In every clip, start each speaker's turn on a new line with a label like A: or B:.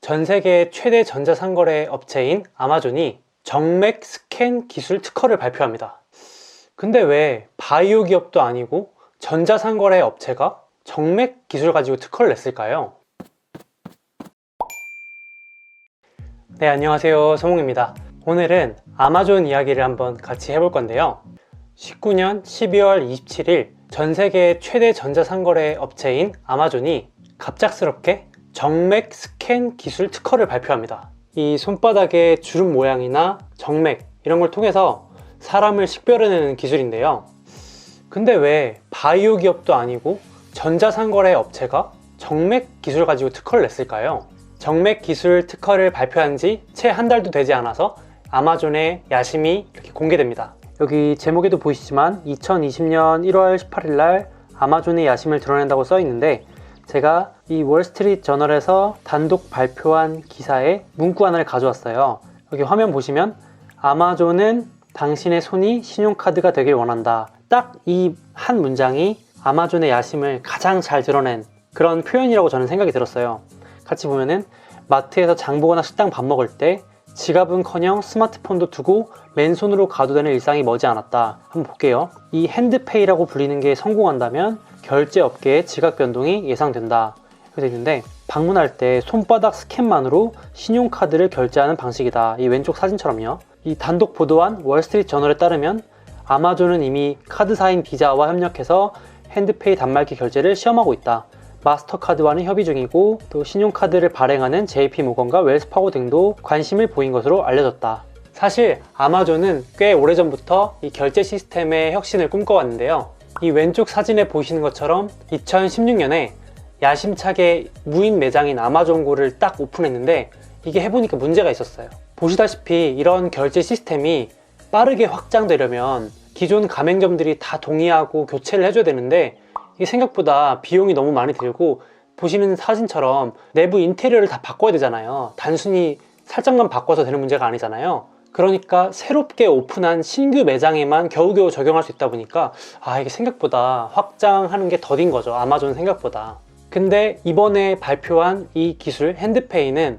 A: 전 세계 최대 전자상거래 업체인 아마존이 정맥 스캔 기술 특허를 발표합니다. 근데 왜 바이오 기업도 아니고 전자상거래 업체가 정맥 기술 가지고 특허를 냈을까요? 네, 안녕하세요. 서몽입니다. 오늘은 아마존 이야기를 한번 같이 해볼 건데요. 19년 12월 27일 전 세계 최대 전자상거래 업체인 아마존이 갑작스럽게 정맥 스캔 기술 특허를 발표합니다. 이 손바닥의 주름 모양이나 정맥 이런 걸 통해서 사람을 식별해내는 기술인데요. 근데 왜 바이오 기업도 아니고 전자상거래 업체가 정맥 기술 가지고 특허를 냈을까요? 정맥 기술 특허를 발표한 지 채 한 달도 되지 않아서 아마존의 야심이 이렇게 공개됩니다. 여기 제목에도 보이시지만 2020년 1월 18일 날 아마존의 야심을 드러낸다고 써 있는데, 제가 이 월스트리트 저널에서 단독 발표한 기사에 문구 하나를 가져왔어요. 여기 화면 보시면 아마존은 당신의 손이 신용카드가 되길 원한다. 딱 이 한 문장이 아마존의 야심을 가장 잘 드러낸 그런 표현이라고 저는 생각이 들었어요. 같이 보면은 마트에서 장 보거나 식당 밥 먹을 때 지갑은커녕 스마트폰도 두고 맨손으로 가도 되는 일상이 머지않았다. 한번 볼게요. 이 핸드페이라고 불리는 게 성공한다면 결제 업계의 지각 변동이 예상된다. 이렇게 되어 있는데, 방문할 때 손바닥 스캔만으로 신용카드를 결제하는 방식이다. 이 왼쪽 사진처럼요. 이 단독 보도한 월스트리트 저널에 따르면 아마존은 이미 카드사인 비자와 협력해서 핸드페이 단말기 결제를 시험하고 있다. 마스터카드와는 협의 중이고, 또 신용카드를 발행하는 JP모건과 웰스파고 등도 관심을 보인 것으로 알려졌다. 사실 아마존은 꽤 오래전부터 이 결제 시스템의 혁신을 꿈꿔왔는데요. 이 왼쪽 사진에 보시는 것처럼 2016년에 야심차게 무인 매장인 아마존고를 딱 오픈했는데, 이게 해보니까 문제가 있었어요. 보시다시피 이런 결제 시스템이 빠르게 확장되려면 기존 가맹점들이 다 동의하고 교체를 해줘야 되는데, 이게 생각보다 비용이 너무 많이 들고, 보시는 사진처럼 내부 인테리어를 다 바꿔야 되잖아요. 단순히 살짝만 바꿔서 되는 문제가 아니잖아요. 그러니까 새롭게 오픈한 신규 매장에만 겨우겨우 적용할 수 있다 보니까 이게 생각보다 확장하는 게 더딘 거죠. 아마존 생각보다. 근데 이번에 발표한 이 기술 핸드페이는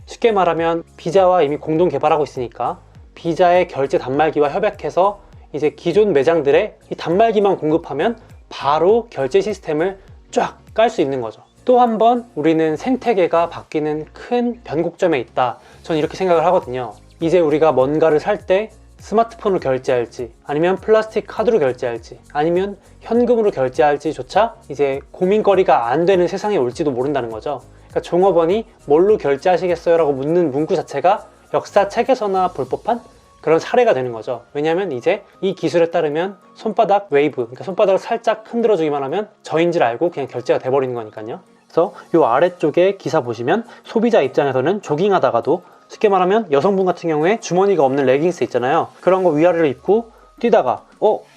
A: 쉽게 말하면 비자와 이미 공동 개발하고 있으니까 비자의 결제 단말기와 협약해서 이제 기존 매장들의 이 단말기만 공급하면 바로 결제 시스템을 쫙 깔 수 있는 거죠. 또 한 번 우리는 생태계가 바뀌는 큰 변곡점에 있다. 저는 이렇게 생각을 하거든요. 이제 우리가 뭔가를 살 때 스마트폰으로 결제할지, 아니면 플라스틱 카드로 결제할지, 아니면 현금으로 결제할지조차 이제 고민거리가 안 되는 세상이 올지도 모른다는 거죠. 그러니까 종업원이 뭘로 결제하시겠어요? 라고 묻는 문구 자체가 역사책에서나 볼 법한 그런 사례가 되는 거죠. 왜냐하면 이제 이 기술에 따르면 손바닥 웨이브, 그러니까 손바닥을 살짝 흔들어주기만 하면 저인 줄 알고 그냥 결제가 돼버리는 거니까요. 그래서 이 아래쪽에 기사 보시면 소비자 입장에서는 조깅하다가도, 쉽게 말하면 여성분 같은 경우에 주머니가 없는 레깅스 있잖아요. 그런 거 위아래로 입고 뛰다가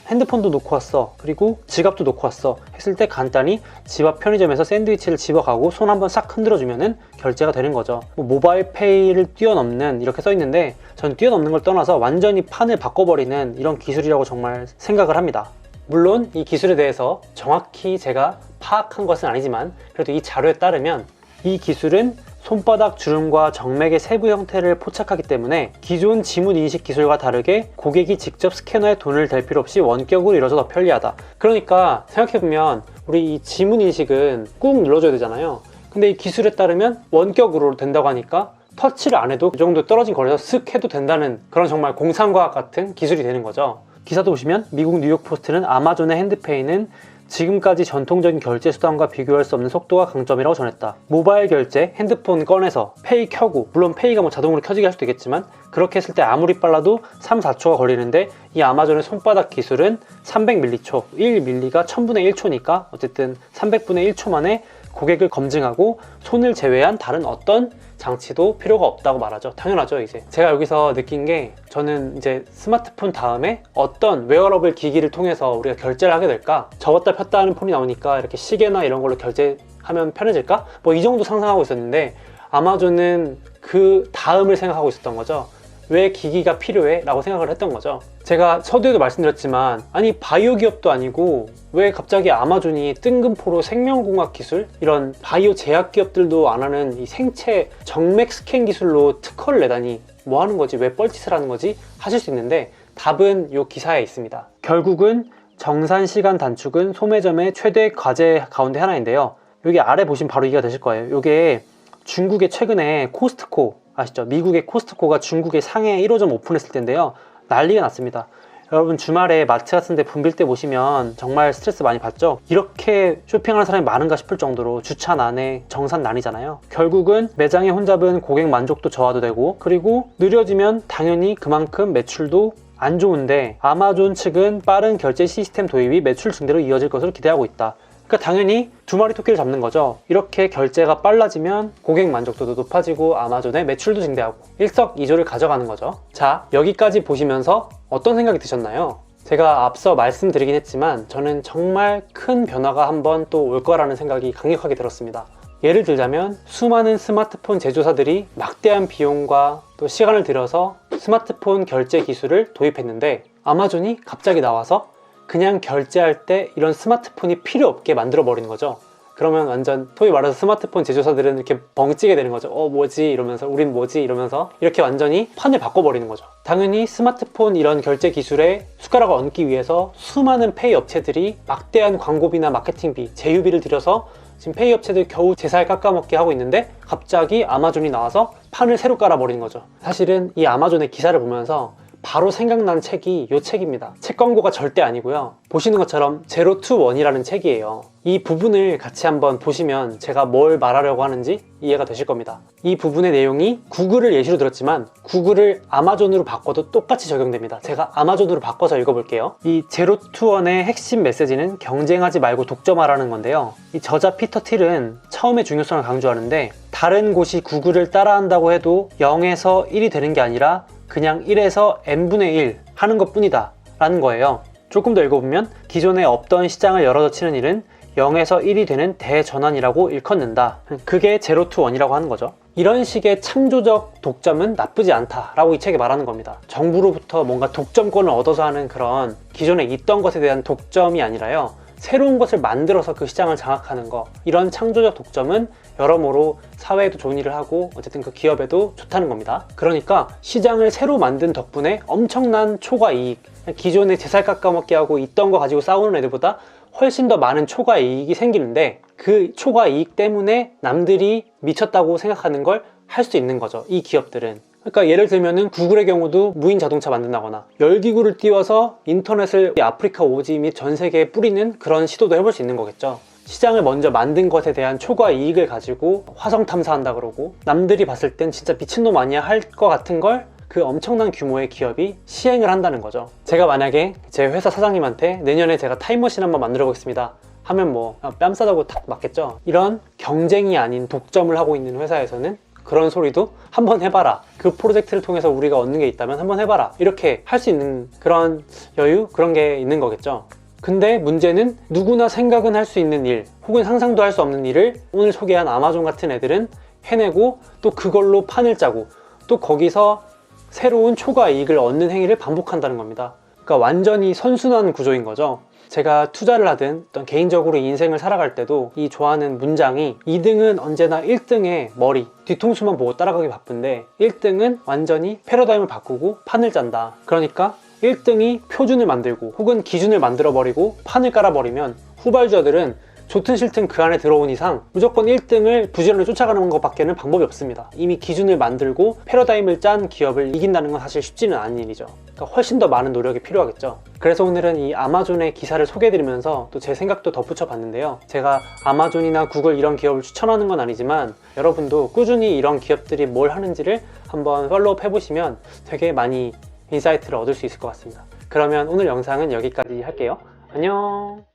A: 핸드폰도 놓고 왔어, 그리고 지갑도 놓고 왔어 했을 때 간단히 집 앞 편의점에서 샌드위치를 집어가고 손 한번 싹 흔들어주면은 결제가 되는 거죠. 모바일 페이를 뛰어넘는, 이렇게 써있는데 전 뛰어넘는 걸 떠나서 완전히 판을 바꿔버리는 이런 기술이라고 정말 생각을 합니다. 물론 이 기술에 대해서 정확히 제가 파악한 것은 아니지만, 그래도 이 자료에 따르면 이 기술은 손바닥 주름과 정맥의 세부 형태를 포착하기 때문에 기존 지문 인식 기술과 다르게 고객이 직접 스캐너에 돈을 댈 필요 없이 원격으로 이루어져 더 편리하다. 그러니까 생각해보면 우리 이 지문 인식은 꾹 눌러줘야 되잖아요. 근데 이 기술에 따르면 원격으로 된다고 하니까 터치를 안 해도 이 정도 떨어진 거리에서 슥 해도 된다는 그런 정말 공상과학 같은 기술이 되는 거죠. 기사도 보시면 미국 뉴욕 포스트는 아마존의 핸드페이는 지금까지 전통적인 결제 수단과 비교할 수 없는 속도가 강점이라고 전했다. 모바일 결제, 핸드폰 꺼내서 페이 켜고, 물론 페이가 자동으로 켜지게 할 수도 있겠지만 그렇게 했을 때 아무리 빨라도 3, 4초가 걸리는데, 이 아마존의 손바닥 기술은 300m초, 1mm가 1000분의 1초니까 어쨌든 300분의 1초 만에 고객을 검증하고 손을 제외한 다른 어떤 장치도 필요가 없다고 말하죠. 당연하죠. 이제 제가 여기서 느낀 게, 저는 이제 스마트폰 다음에 어떤 웨어러블 기기를 통해서 우리가 결제를 하게 될까? 접었다 폈다 하는 폰이 나오니까 이렇게 시계나 이런 걸로 결제하면 편해질까? 이 정도 상상하고 있었는데, 아마존은 그 다음을 생각하고 있었던 거죠. 왜 기기가 필요해? 라고 생각을 했던 거죠. 제가 서두에도 말씀드렸지만 아니 바이오 기업도 아니고 왜 갑자기 아마존이 뜬금포로 생명공학 기술, 이런 바이오 제약 기업들도 안 하는 이 생체 정맥 스캔 기술로 특허를 내다니 뭐 하는 거지, 왜 뻘짓을 하는 거지 하실 수 있는데, 답은 이 기사에 있습니다. 결국은 정산 시간 단축은 소매점의 최대 과제 가운데 하나인데요. 여기 아래 보시면 바로 이해가 되실 거예요. 이게 중국의 최근에 코스트코 아시죠? 미국의 코스트코가 중국의 상해에 1호점 오픈했을 텐데요. 난리가 났습니다. 여러분 주말에 마트 같은 데 붐빌 때 보시면 정말 스트레스 많이 받죠? 이렇게 쇼핑하는 사람이 많은가 싶을 정도로 주차난에 정산난이잖아요. 결국은 매장의 혼잡은 고객 만족도 저하도 되고, 그리고 느려지면 당연히 그만큼 매출도 안 좋은데, 아마존 측은 빠른 결제 시스템 도입이 매출 증대로 이어질 것으로 기대하고 있다. 그러니까 당연히 두 마리 토끼를 잡는 거죠. 이렇게 결제가 빨라지면 고객 만족도도 높아지고 아마존의 매출도 증대하고 일석이조를 가져가는 거죠. 자, 여기까지 보시면서 어떤 생각이 드셨나요? 제가 앞서 말씀드리긴 했지만 저는 정말 큰 변화가 한번 또 올 거라는 생각이 강력하게 들었습니다. 예를 들자면 수많은 스마트폰 제조사들이 막대한 비용과 또 시간을 들여서 스마트폰 결제 기술을 도입했는데, 아마존이 갑자기 나와서 그냥 결제할 때 이런 스마트폰이 필요 없게 만들어 버리는 거죠. 그러면 완전 소위 말해서 스마트폰 제조사들은 이렇게 벙찌게 되는 거죠. 뭐지 이러면서, 우린 뭐지 이러면서 이렇게 완전히 판을 바꿔버리는 거죠. 당연히 스마트폰 이런 결제 기술에 숟가락을 얹기 위해서 수많은 페이 업체들이 막대한 광고비나 마케팅비, 제휴비를 들여서 지금 페이 업체들 겨우 제 살 깎아먹게 하고 있는데, 갑자기 아마존이 나와서 판을 새로 깔아버리는 거죠. 사실은 이 아마존의 기사를 보면서 바로 생각나는 책이 이 책입니다. 책 광고가 절대 아니고요. 보시는 것처럼 제로 투 원이라는 책이에요. 이 부분을 같이 한번 보시면 제가 뭘 말하려고 하는지 이해가 되실 겁니다. 이 부분의 내용이 구글을 예시로 들었지만 구글을 아마존으로 바꿔도 똑같이 적용됩니다. 제가 아마존으로 바꿔서 읽어볼게요. 이 제로 투 원의 핵심 메시지는 경쟁하지 말고 독점하라는 건데요. 이 저자 피터 틸은 처음에 중요성을 강조하는데, 다른 곳이 구글을 따라한다고 해도 0에서 1이 되는 게 아니라 그냥 1에서 n분의 1 하는 것 뿐이다 라는 거예요. 조금 더 읽어보면 기존에 없던 시장을 열어젖히는 일은 0에서 1이 되는 대전환이라고 일컫는다. 그게 제로 투 원이라고 하는 거죠. 이런 식의 창조적 독점은 나쁘지 않다라고 이 책에 말하는 겁니다. 정부로부터 뭔가 독점권을 얻어서 하는 그런 기존에 있던 것에 대한 독점이 아니라요, 새로운 것을 만들어서 그 시장을 장악하는 거, 이런 창조적 독점은 여러모로 사회에도 좋은 일을 하고 어쨌든 그 기업에도 좋다는 겁니다. 그러니까 시장을 새로 만든 덕분에 엄청난 초과 이익, 기존에 제 살 깎아먹게 하고 있던 거 가지고 싸우는 애들보다 훨씬 더 많은 초과 이익이 생기는데, 그 초과 이익 때문에 남들이 미쳤다고 생각하는 걸 할 수 있는 거죠, 이 기업들은. 그러니까 예를 들면은 구글의 경우도 무인 자동차 만든다거나 열기구를 띄워서 인터넷을 아프리카 오지 및 전 세계에 뿌리는 그런 시도도 해볼 수 있는 거겠죠. 시장을 먼저 만든 것에 대한 초과 이익을 가지고 화성 탐사한다 그러고, 남들이 봤을 땐 진짜 미친놈 아니야 할 것 같은 걸 그 엄청난 규모의 기업이 시행을 한다는 거죠. 제가 만약에 제 회사 사장님한테 내년에 제가 타임머신 한번 만들어 보겠습니다 하면 뭐 뺨싸다고 딱 맞겠죠. 이런 경쟁이 아닌 독점을 하고 있는 회사에서는 그런 소리도 한번 해봐라, 그 프로젝트를 통해서 우리가 얻는 게 있다면 한번 해봐라, 이렇게 할 수 있는 그런 여유, 그런 게 있는 거겠죠. 근데 문제는 누구나 생각은 할 수 있는 일, 혹은 상상도 할 수 없는 일을 오늘 소개한 아마존 같은 애들은 해내고, 또 그걸로 판을 짜고 또 거기서 새로운 초과 이익을 얻는 행위를 반복한다는 겁니다. 그러니까 완전히 선순환 구조인 거죠. 제가 투자를 하든 어떤 개인적으로 인생을 살아갈 때도 이 좋아하는 문장이, 2등은 언제나 1등의 머리, 뒤통수만 보고 따라가기 바쁜데 1등은 완전히 패러다임을 바꾸고 판을 짠다. 그러니까 1등이 표준을 만들고 혹은 기준을 만들어버리고 판을 깔아버리면 후발주자들은 좋든 싫든 그 안에 들어온 이상 무조건 1등을 부지런히 쫓아가는 것밖에는 방법이 없습니다. 이미 기준을 만들고 패러다임을 짠 기업을 이긴다는 건 사실 쉽지는 않은 일이죠. 그러니까 훨씬 더 많은 노력이 필요하겠죠. 그래서 오늘은 이 아마존의 기사를 소개해드리면서 또 제 생각도 덧붙여 봤는데요. 제가 아마존이나 구글 이런 기업을 추천하는 건 아니지만 여러분도 꾸준히 이런 기업들이 뭘 하는지를 한번 팔로우 해보시면 되게 많이 인사이트를 얻을 수 있을 것 같습니다. 그러면 오늘 영상은 여기까지 할게요. 안녕.